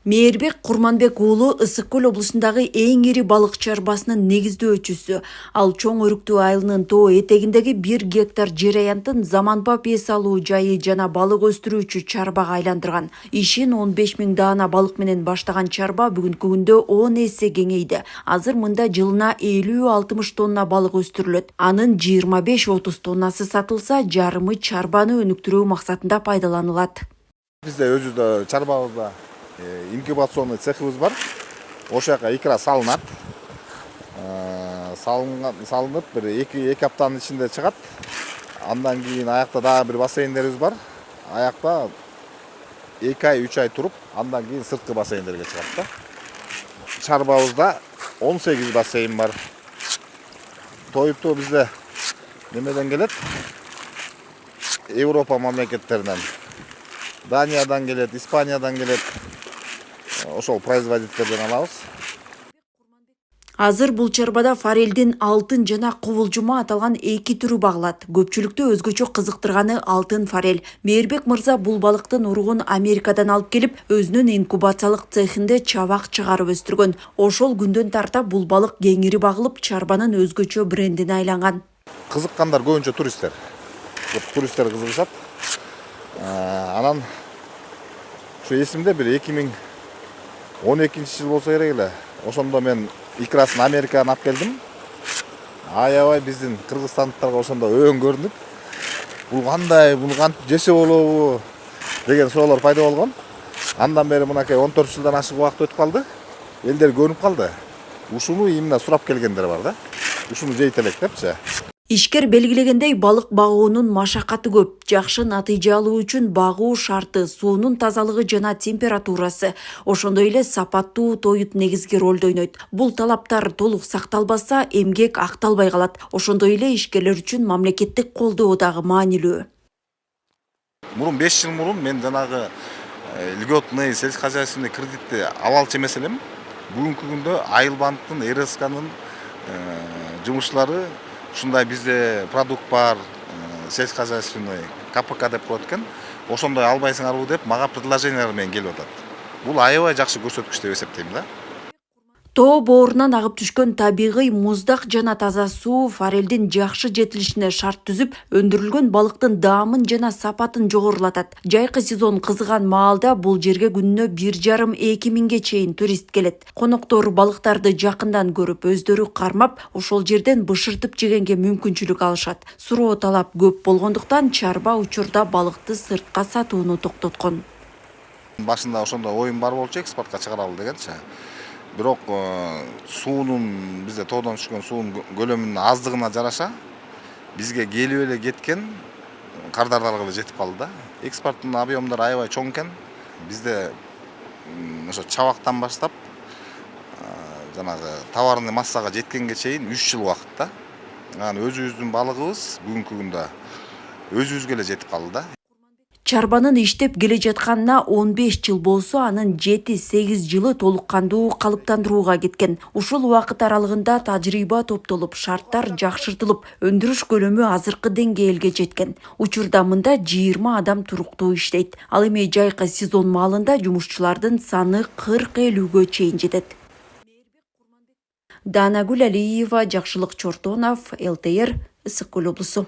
Мээрбек Курманбек уулу Ысык Көл облусундагы эң ири балык чарбасынын негиздөөчүсү. Ал чоң өрүктүү айылынын тоо этегиндеги 1 гектар жер аянтын заманбап эс алуу жайы жана балык өстүрүүчү чарбага айландырган. Ишин 15 000 даана балык менен баштаган чарба бүгүнкү күндө 10 эсе кеңейди. Азыр мында жылына 50-60 тонна балык өстүрүлөт. Анын 25-30 тоннасы сатылса, жарымы чарбаны өнүктүрүү максатында пайдаланылат. Бизде өзүбүздө чарбабызда инкубационный цехыбыз бар. Ошол жака икра салынат. Салынып бир 2 аптанын ичинде чыгат. Андан кийин аякта дагы бир бассейндерибиз бар. Аякта 2 ай, 3 ай туруп, андан кийин сырткы бассейндерге чыгат да. Чарбабызда 18 бассейн бар. Тоюпту бизде немеден келет? Европа мамлекеттеринен. Даниядан келет, Испаниядан келет. Ошол производителдерден алабыз. Азыр бул чарбада форелдин алтын жана кубулжума аталган 2 түрү багылат. Көпчүлүктү өзгөчө кызыктырганы алтын форель. Мээрбек мырза бул балыктын уругун Америкадан алып келип, өзүнүн инкубациялык цехинде чабак чыгарып өстүргөн. Ошол күндөн тарта бул балык кеңири багылып, чарбанын өзгөчө брендине айланган. Кызыккандар көбүнчө туристтер. Туристтер кызыгышат. Анан şu эсимде бир 2012-жыл болсо керек эле. Ошондо мен икрасын Америкадан алып келдим. Аябай биздин кыргызстандыктарга ошондо өң көрүнүп, бул кандай, буну кантип жесе болобу деген суроолор пайда болгон. Андан бери мынакей 14 жылдан ашык убакыт өтүп калды. Элдер көрүнүп калды. Ушуну именно сурап келгендер бар да. Ушуну жейт элек депчи. Ишкер белгилегендей, балык багуунун машакаты көп. Жакшы натыйжа алуу үчүн багуу шарты, суунун тазалыгы жана температурасы, ошондой эле сапаттуу тоют негизги ролду ойнойт. Бул талаптар толук сакталбаса, эмгек акталбай калат. Ошондой эле ишкерлер үчүн мамлекеттик колдоо дагы маанилүү. Мурун 5 жыл мурун мен жанагы льготный сельскохозяйственный кредитти ала алчу эмес элем. Бүгүнкү күндө Айыл банктын, РСКнын жумушчулары ушундай бизде продукт бар, сельскохозяйственный КПК деп коет экен. Ошондой албайсыңарбы деп мага предложениялар менен келип атат. Бул аябай жакшы көрсөткүч деп эсептейм да. Тоо боорунан агып түшкөн табигый муздак жана таза суу форелдин жакшы жетилишине шарт түзүп, өндүрүлгөн балыктын даамын жана сапатын жогорулатат. Жайкы сезон кызыган маалда бул жерге күнүнө 1,5-2 миңге чейин турист келет. Коноктор балыктарды жакындан көрүп, өздөрү кармап, ошол жерден бышыртып жегенге мүмкүнчүлүк алышат. Суроо талап көп болгондуктан чарба учурда балыкты сыртка сатууну токтоткон. Башында ошондо оюм бар болчу, экспортко чыгаралы дегенчи. Бирок суунун бизде тоодон түшкөн суунун көлөмүнүн аздыгына жараша бизге келип эле кеткен кардарларга да жетип калды да. Экспорттун объемдору аябай чоң экен. Бизде ошо чабактан баштап жанагы товарный массага жеткенге чейин 3 жыл убакыт да. Анан өзүбүздүн балыгыбыз бүгүнкү күндө өзүбүзгө эле жетип калды да. Чарбанын иштеп келе жатканына 15 жыл болсо, анын 7-8 жылы толук кандуу калыптандырууга кеткен. Ушул убакыт аралыгында тажрыйба топтолуп, шарттар жакшыртылып, өндүрүш көлөмү азыркы деңгээлге жеткен. Учурда мында 20 адам туруктуу иштейт. Ал эми жайкы сезон маалында жумушчулардын саны 40-50гө чейин жетет. Данагүл Алиева, Жакшылык Чортонов, ЛТР, Ысык Көл облусу.